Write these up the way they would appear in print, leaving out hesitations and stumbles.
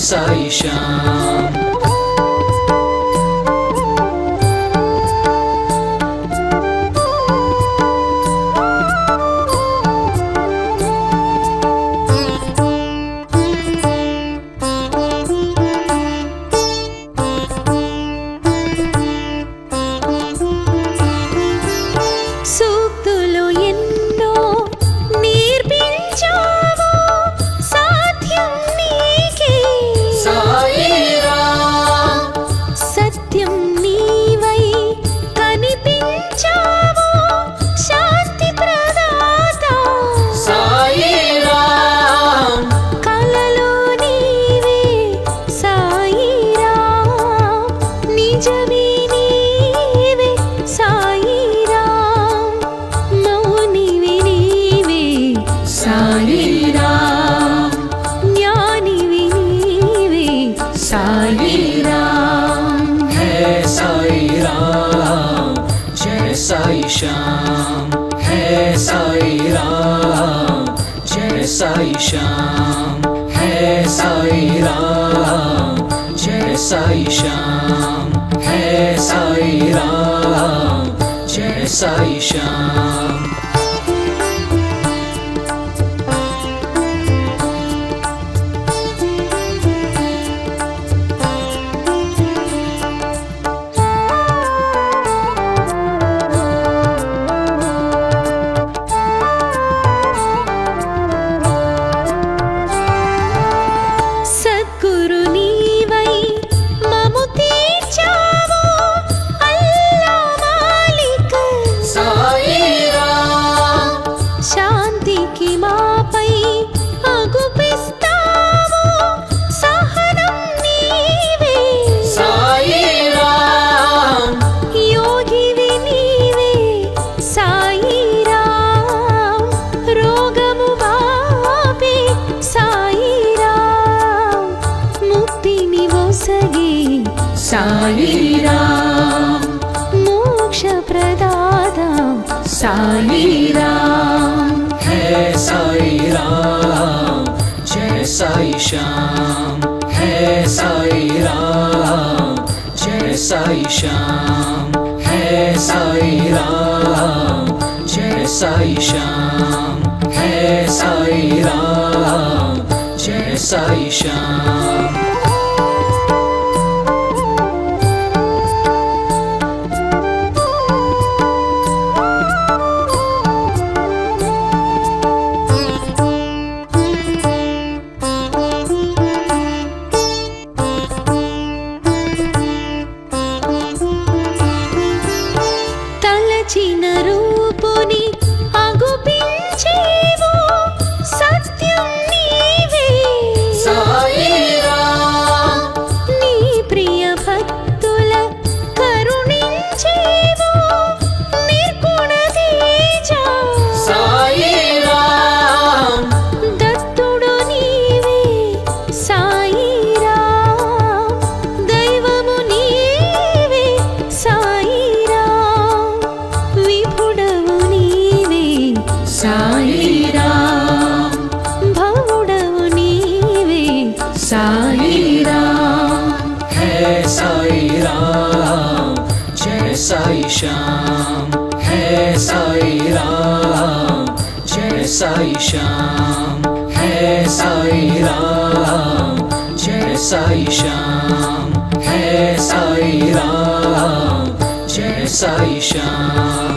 సాయి శ్యామ్. సూక్తులు ఎన్నో నేర్పించావు, సాధ్యం నీకే సాయి రామ్. సత్యం నీవై కనిపించావు, శాంతి ప్రదాత సాయి రామ్. కలలో నీవే సాయి రామ్, నిజమే నీవే సాయి రామ్, మౌనివి నీవే సాయి రామ్. జ్ఞానివి నీవే సాయి రామ్. హే సాయి రామ్. జయ సాయి శ్యామ్. హే సాయి రామ్. జయ సాయి శ్యామ్. హే సాయి రామ్. జయ సాయి శ్యామ్. హే సాయి రామ్. జయ సాయి శ్యామ్. సద్గురు నీవై మము తీర్చావు, అల్లా మాలిక్ సాయి రామ్. శాంతికి మాపై అగుపిస్తావు, సహనం నీవే సాయి రామ్. యోగివి నీవే సాయి రామ్, రోగము బాపే సాయి రామ్, ముక్తిని ఒసగే సాయి రామ్. మోక్ష ప్రదాత సాయి రామ్. హే సాయి రామ్. జయ సాయి శ్యామ్. హే సాయి రామ్. జయ సాయి శ్యామ్. హే సాయి రామ్. జయ సాయి శ్యామ్. హే సాయి రామ్. జయ సాయి శ్యామ్. తలచిన రూపుని అగుపించేవు, సత్యం నీవే సాయి రామ్. నీ ప్రియ భక్తుల కరుణించేవు, నిర్గుణ తేజ సాయి రామ్. దత్తుడు నీవే సాయి రామ్, దైవము నీవే సాయి రామ్, విభుడవు నీవే సాయి రామ్. భవుడవు నీవే సాయి రామ్. హే సాయి రామ్. జయ సాయి శ్యామ్. హే సాయి రామ్. జయ సాయి శ్యామ్. హే సాయి రామ్. జయ సాయి శ్యామ్. హే సాయి రామ్. జయ సాయి శ్యామ్.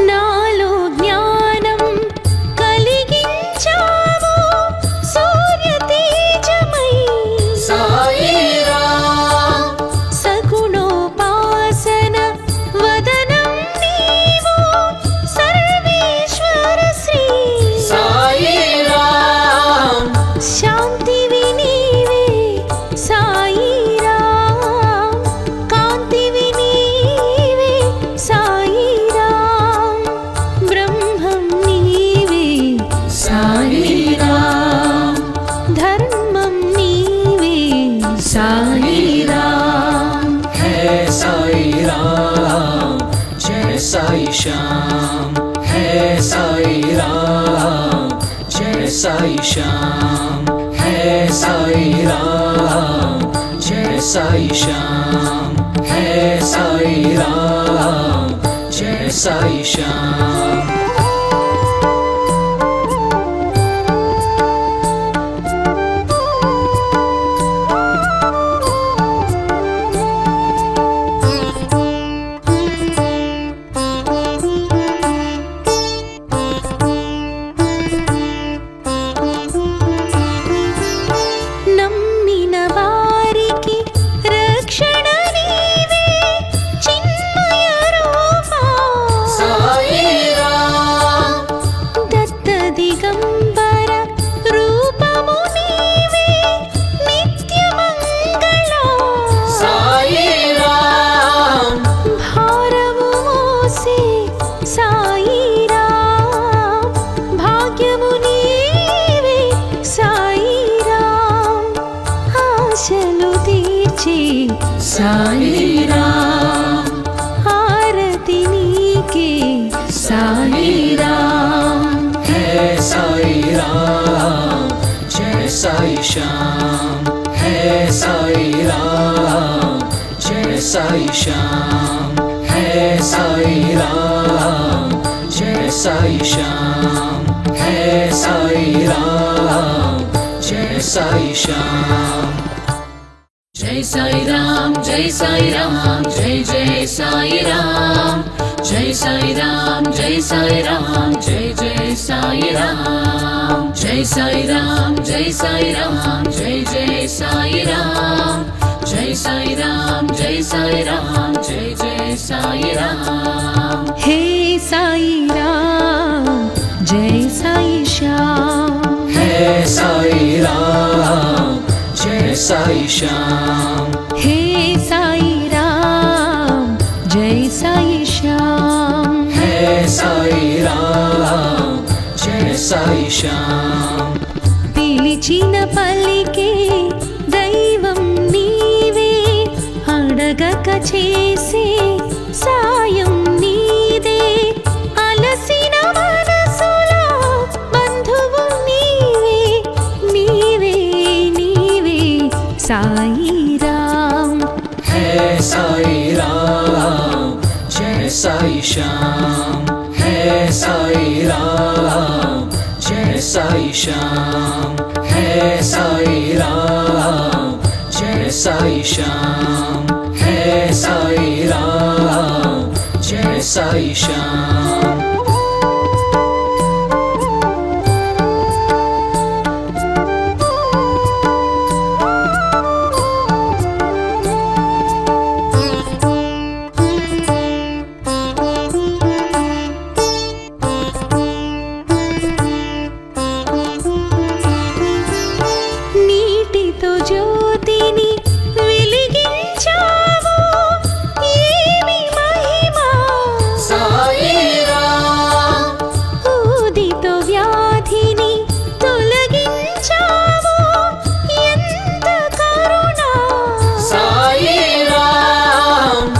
నాలో జ్ఞానం కలిగించావు, సూర్య తేజమై సాయి రామ్. साई श्याम, है साई राम, जय साई श्याम, है साई राम, जय साई श्याम, है साई राम, जय साई श्याम। साई राम, आरती नीके साई राम, है साई राम, जय साई श्याम, है साई राम, जय साई श्याम, है साई राम, जय साई श्याम, है साई राम, जय साई श्याम। जय साई राम, जय साई राम, जय जय साई राम, जय साई राम, जय साई राम, जय जय साई राम, जय साई राम, जय साई राम, जय जय साई राम, जय साई राम, जय साई राम, जय जय साई राम। हे साई राम, जय साई श्याम, है साई राम, जय साई श्याम, हे साई राम, जय साई श्याम, है साई राम, जय साई श्याम। పిలిచిన పలికే దైవం నీవే, అడగక చేసే సాయం నీదే, అలసిన మనసుల బంధువు నీవే, నీవే నీవే సాయి రామ్, है साई राम, जय साई श्याम, है साई राम, जय साई श्याम, है साई राम, जय साई श्याम, है साई राम, जय साई श्याम। జ్యోతిని వెలిగించావు, ఏమి మహిమా సాయి రామ్, ఊదితో వ్యాధిని తొలగించావు, ఎంత కరుణ సాయి రామ్,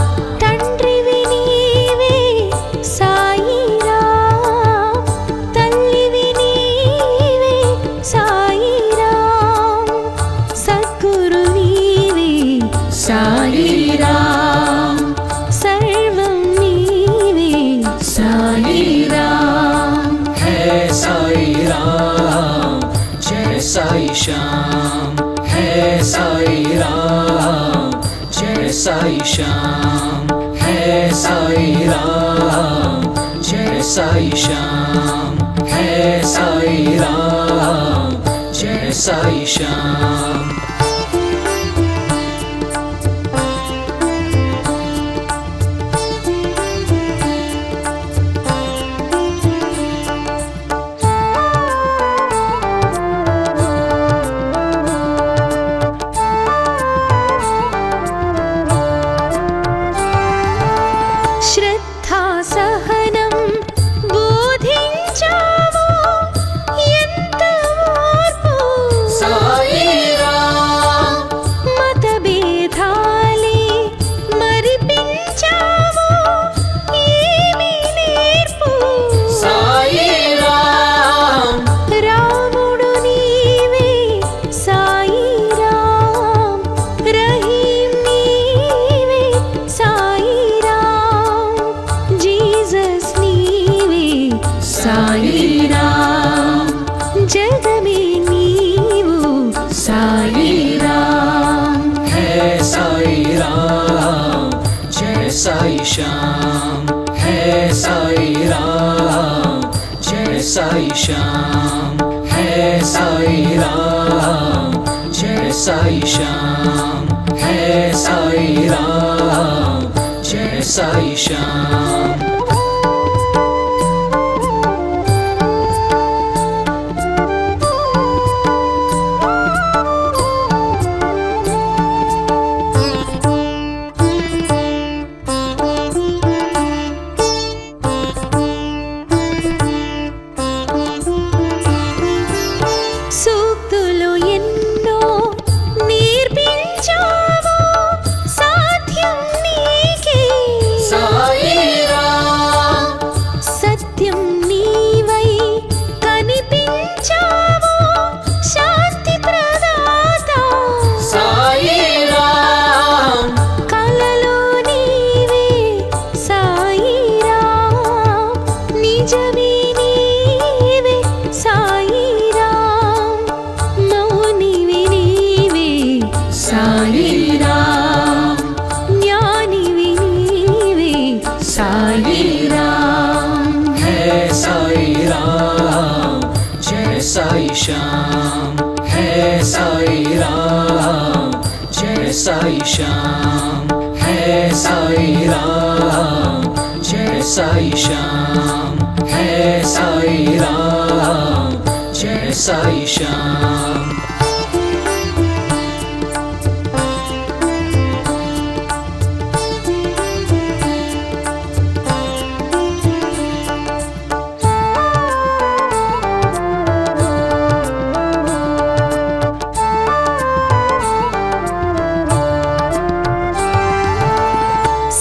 తండ్రివి నీవే సాయి రామ్, తల్లివి నీవే సాయి రామ్, సద్గురు నీవే సాయి రామ్, సర్వం నీవే साई राम, है साई राम, जय साई श्याम, है साई राम, जय साई श्याम, है साई राम, जय साई श्याम, है साई राम, जय साई श्याम। శ్రద్ధా సహనం బోధించావు, ఎంత ఓర్పు సాయి రామ్, మతభేదాలే మరిపించావు, ఏమి है साईं राम जय साईं श्याम है साईं राम जय साईं श्याम है साईं राम जय साईं श्याम సూక్తులు ఎన్నో నేర్పించావు సాధ్యం నీకే साईं राम సత్యం నీవై కనిపించావు శాంతి ప్రదాత साईं राम కలలో నీవే సాయి రామ్ నిజమే నీవే సాయి రామ్ మౌనివి నీవే साईं राम జ్ఞానివి నీవే సాయి రామ్ है साईं राम जय साईं श्याम है साईं राम जय साईं श्याम है साईं राम जय साईं श्याम है साईं राम जय साईं श्याम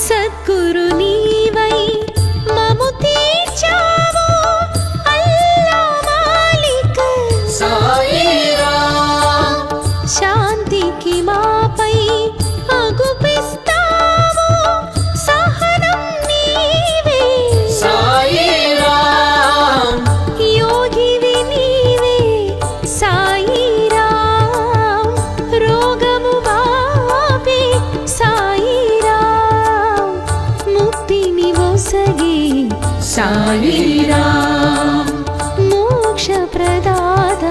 సద్గురు నీవై మము తీర్చావు అల్లా మాలిక్ साईं राम శాంతికి మాపై అగుపిస్తావు సహనం నీవే साईं राम యోగివి నీవే సాయి రామ్ రోగము మాపే సాయి రామ్ ముక్తిని ఒసగే साईं राम మోక్ష ప్రదాత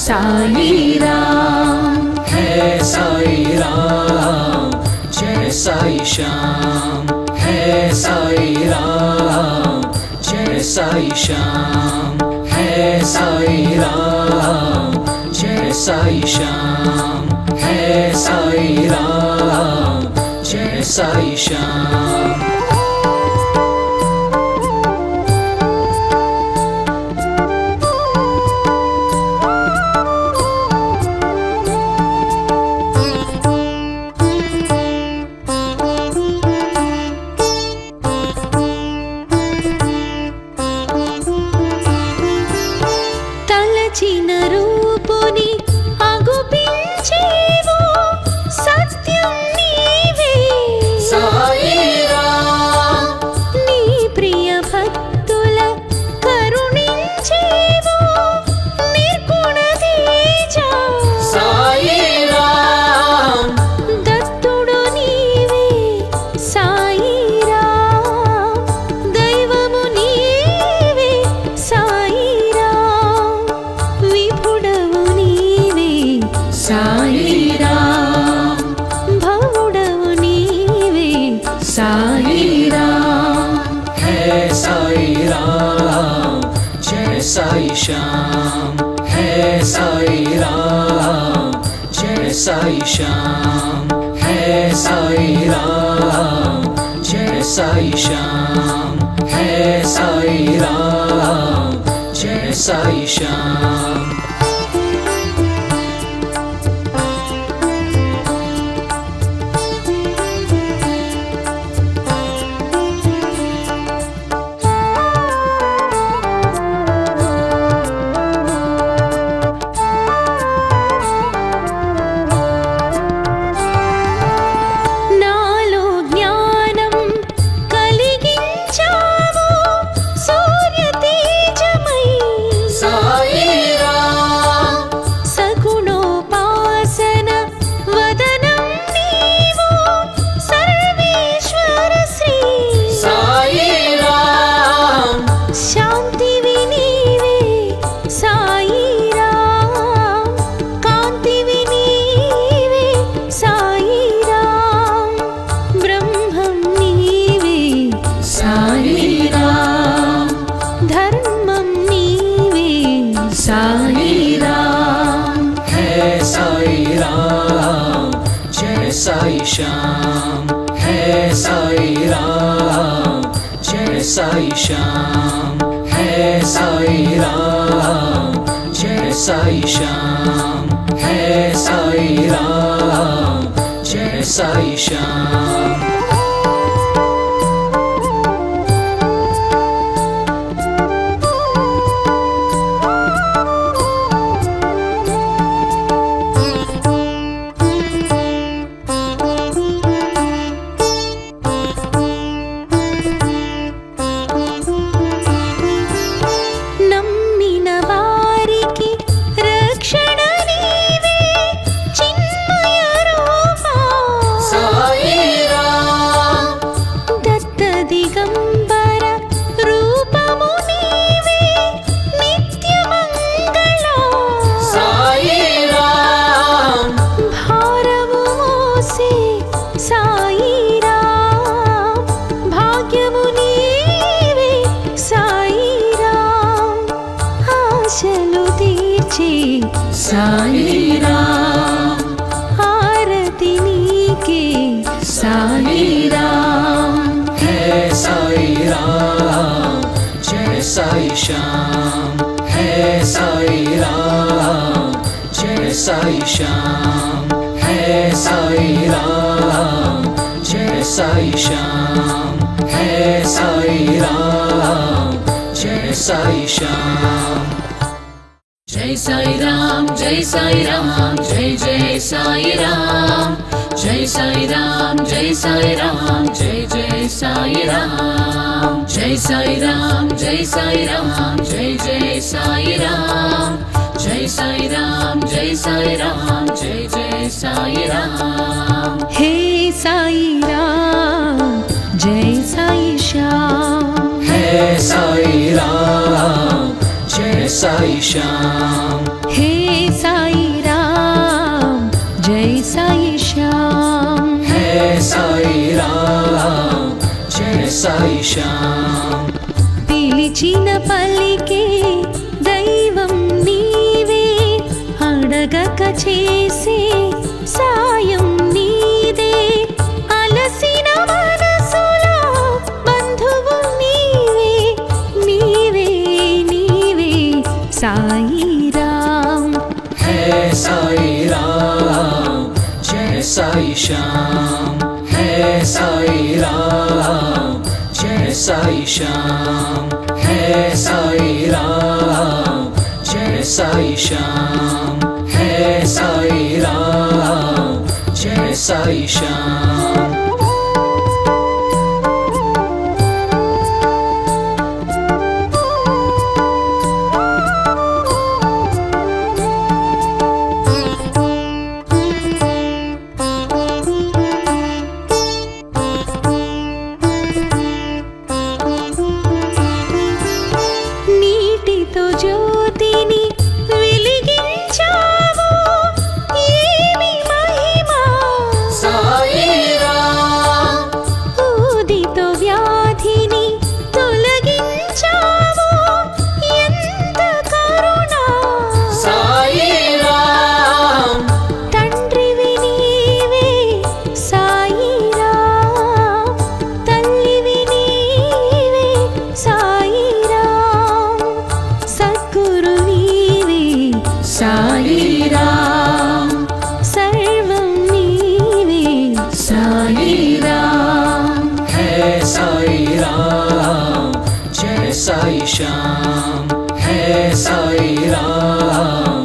సాయి రామ్ है साईं राम जय साईं श्याम है साईं राम जय साईं श्याम है साईं राम जय साईं श्याम है साईं राम जय साईं श्याम తలచిన రూపుని అగుపించేవు సత్యం నీవే साईं राम నీ ప్రియ భక్తుల కరుణించేవు నిర్గుణ తేజ साईं राम దత్తుడు నీవే సాయి రామ్ దైవము నీవే సాయి రామ్ విభుడవు నీవే साईं राम భవుడవు నీవే సాయి రామ్ है साईं राम जय साईं श्याम है साईं राम जय साईं श्याम है साईं राम जय साईं श्याम है साईं राम जय साईं श्याम నాలో జ్ఞానం కలిగించావు సూర్య తేజమై साईं श्याम, है साई राम, जय साई श्याम, है साई राम, जय साई श्याम, है साई राम, जय साई श्याम। साई राम, आरती नीके साई राम, है साई राम, जय साई श्याम, है साई राम, जय साई श्याम, है साई राम, जय साई श्याम, है साई राम, जय साई श्याम। जय साई राम, जय साई राम, जय जय साई राम, जय साई राम, जय साई राम, जय जय साई राम, जय साई राम, जय साई राम, जय जय साई राम, जय साई राम, जय साई राम, जय जय साई राम। हे साई राम, जय साई श्याम, है साई राम, जय साई श्याम, हे साई राम, जय साई श्याम, है साई राम, जय साई श्याम। పిలిచిన పలికే దైవం నీవే, అడగక చేసే సాయం నీదే, అలసిన మనసులో బంధువు నీవే, నీవే నీవే సాయి రామ్। है साई राम, जय साई श्याम, है साई राम, जय साई श्याम, है साई राम, जय साई श्याम, है साई राम, जय साई श्याम। నీటితో జ్యోతిని వెలిగించావు, ఏమి మహిమా साई राम, ఊదితో వ్యాధిని తొలగించావు, ఎంత కరుణ साई राम, తండ్రివి నీవే సాయి రామ్, తల్లివి నీవే సాయి రామ్, సద్గురు నీవే సాయి రామ్, సర్వం నీవే సాయి రామ్। है साई राम, जय साई श्याम, है साई राम,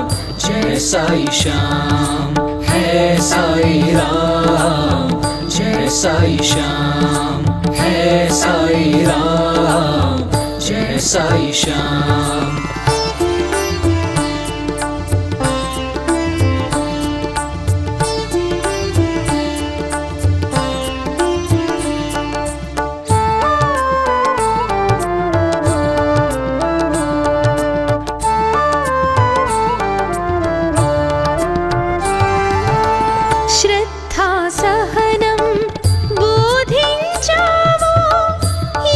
जय साई श्याम, है साई राम, जय साई श्याम, है साई राम, जय साई श्याम। శ్రద్ధా సహనం బోధించావు,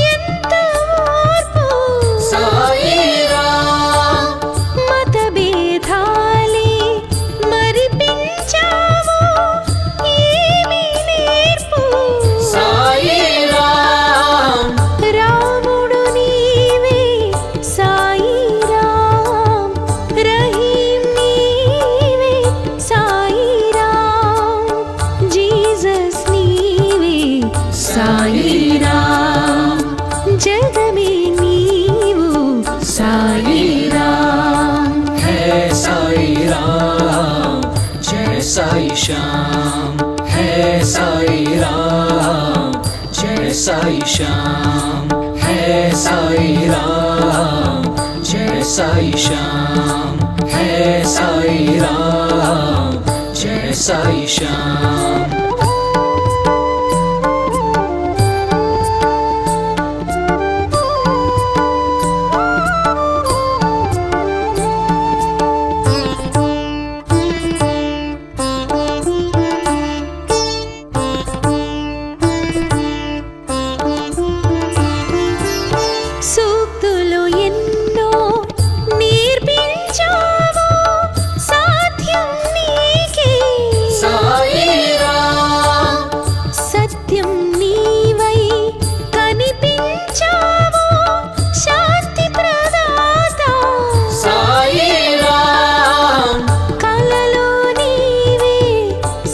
ఎంత ఓర్పు साई राम, జగమే నీవు సాయిరాం. है साई राम जय साई श्याम, है साई राम जय साई श्याम, है साई राम जय साई श्याम, है साई राम जय साई श्याम. సూక్తులు ఎన్నో నేర్పించావు సాధ్యం నీకే साई राम సత్యం నీవై కనిపించావు శాంతి ప్రదాత साई राम కలలో నీవే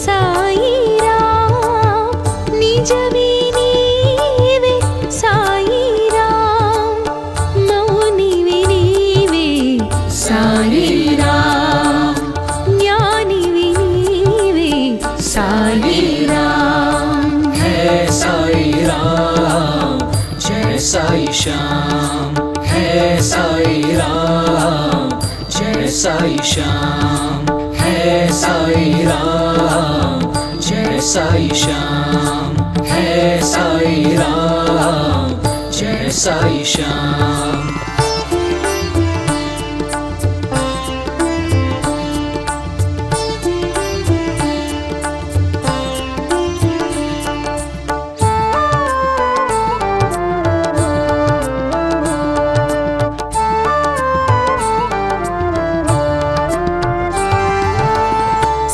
సాయిరాం నిజమే నీవే సాయిరాం మౌనివి నీవే సాయిరాం జ్ఞానివి నీవే సాయిరాం. है साई राम जय साई श्याम, है साई राम जय साई श्याम, है साई राम जय साई श्याम, है साई राम जय साई श्याम.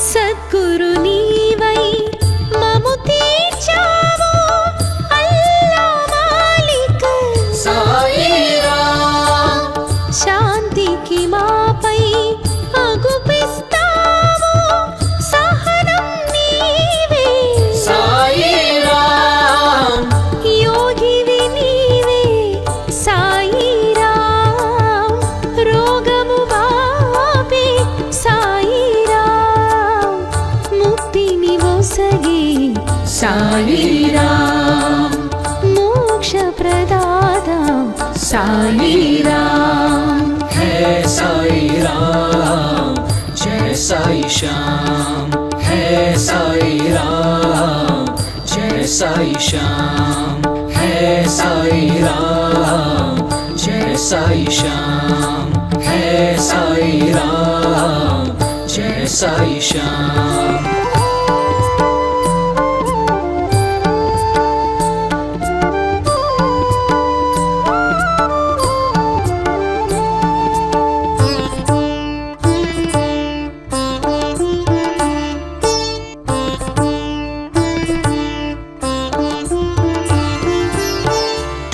సద్గురు నీవై మము తీర్చావు అల్లా మాలిక్ साई राम శాంతికి మాపై అగుపిస్తావు సహనం నీవే साई राम యోగివి నీవే సాయిరాం రోగము బాపే సాయిరాం ముక్తిని ఒసగే సాయిరాం మోక్ష ప్రదాత సాయిరాం. है साई राम जय साई श्याम, है साई राम जय साई श्याम, है साई राम जय साई श्याम, है साई राम जय साई श्याम.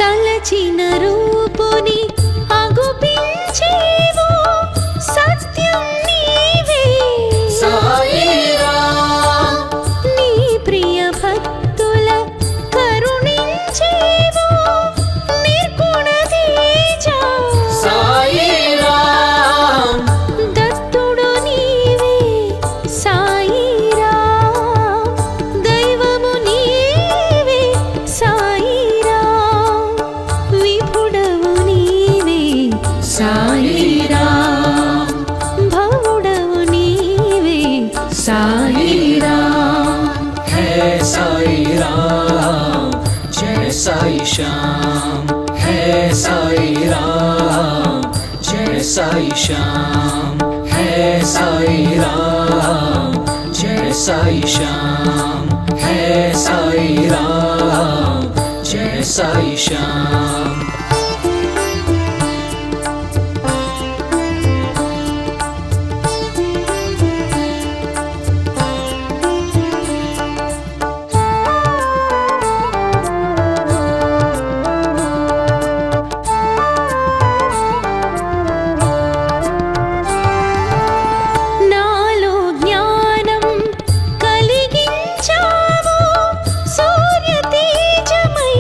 తలచిన రూపుని అగుపించేవు సత్యం నీవే साई राम నీ ప్రియ భక్తుల కరుణించేవు నిర్గుణ తేజ साई राम దత్తుడు నీవే సాయిరాం దైవము నీవే సాయిరాం విభుడవు నీవే సాయిరాం భవుడవు నీవే సాయిరాం. है साई राम जय साई श्याम, है साई राम जय साई श्याम, है साई राम जय साई श्याम, है साई राम जय साई श्याम. నాలో జ్ఞానం కలిగించావు సూర్య తేజమై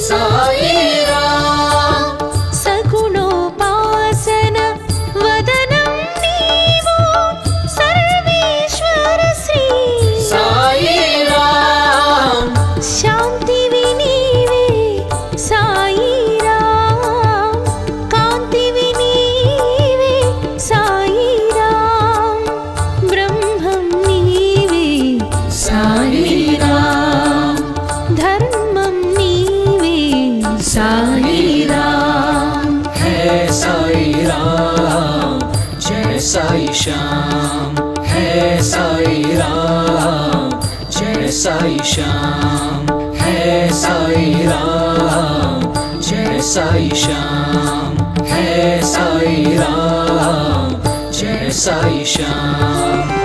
साई राम श्याम है साई राम जय साई श्याम है साई राम जय साई श्याम है साई राम जय साई श्याम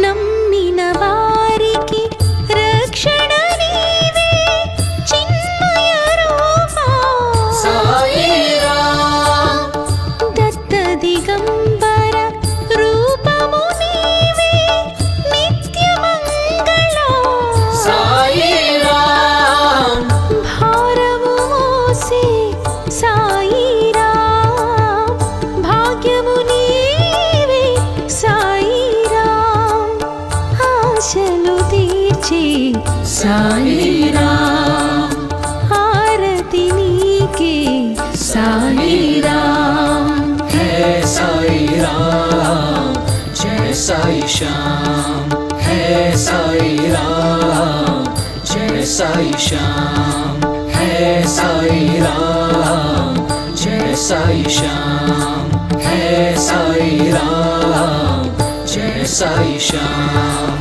నమ్మిన వారికి రక్షణ నీవే చిన్మయ రూపా साई राम దత్త దిగంబర రూపము నీవే నిత్య మంగళ साई राम భారము మోసే సాయి రామ్ భాగ్యము నీవే సాయి రామ్ ఆశలు తీర్చే साई राम హారతి నీకే సాయి రామ్ है साई राम जय साई श्याम है साई राम जय साई श्याम है साई राम जय साई श्याम है साई राम जय साई श्याम